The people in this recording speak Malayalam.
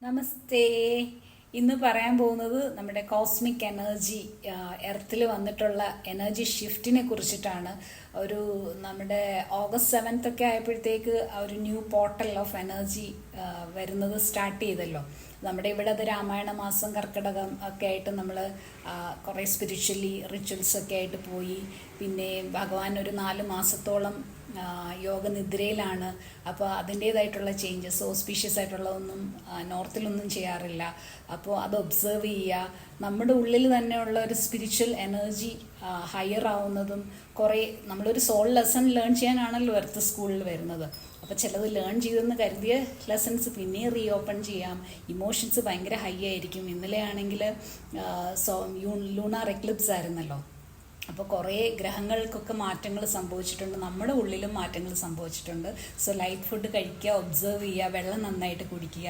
നമസ്തേ. ഇന്ന് പറയാൻ പോകുന്നത് നമ്മുടെ കോസ്മിക് എനർജി, എർത്തിൽ വന്നിട്ടുള്ള എനർജി ഷിഫ്റ്റിനെ കുറിച്ചിട്ടാണ്. ഒരു നമ്മുടെ ഓഗസ്റ്റ് 7th ഒക്കെ ആയപ്പോഴത്തേക്ക് ഒരു ന്യൂ പോർട്ടൽ ഓഫ് എനർജി വരുന്നത് സ്റ്റാർട്ട് ചെയ്തല്ലോ. നമ്മുടെ ഇവിടെ അത് രാമായണ മാസം കർക്കിടകം ഒക്കെ ആയിട്ട് നമ്മൾ കുറേ സ്പിരിച്വലി റിച്വൽസ് ഒക്കെ ആയിട്ട് പോയി. പിന്നെ ഭഗവാൻ ഒരു 4 മാസത്തോളം യോഗനിദ്രയിലാണ്. അപ്പോൾ അതിൻ്റേതായിട്ടുള്ള ചേഞ്ചസ്, ഓസ്പീഷ്യസ് ആയിട്ടുള്ളതൊന്നും നോർത്തിലൊന്നും ചെയ്യാറില്ല. അപ്പോൾ അത് ഒബ്സർവ് ചെയ്യുക. നമ്മുടെ ഉള്ളിൽ തന്നെയുള്ള ഒരു സ്പിരിച്വൽ എനർജി ഹയർ ആവുന്നതും കുറേ നമ്മളൊരു സോൾ ലെസൺ ലേൺ ചെയ്യാനാണല്ലോ എർത്ത് സ്കൂളിൽ വരുന്നത്. അപ്പോൾ ചിലത് ലേൺ ചെയ്തെന്ന് കരുതിയ ലെസൺസ് പിന്നെ റീ ഓപ്പൺ ചെയ്യാം. ഇമോഷൻസ് ഭയങ്കര ഹൈ ആയിരിക്കും. ഇന്നലെ ആണെങ്കിൽ ലൂണാർ എക്ലിപ്സ് ആയിരുന്നല്ലോ. അപ്പോൾ കുറേ ഗ്രഹങ്ങൾക്കൊക്കെ മാറ്റങ്ങൾ സംഭവിച്ചിട്ടുണ്ട്, നമ്മുടെ ഉള്ളിലും മാറ്റങ്ങൾ സംഭവിച്ചിട്ടുണ്ട്. സോ ലൈറ്റ് ഫുഡ് കഴിക്കുക, ഒബ്സർവ് ചെയ്യുക, വെള്ളം നന്നായിട്ട് കുടിക്കുക.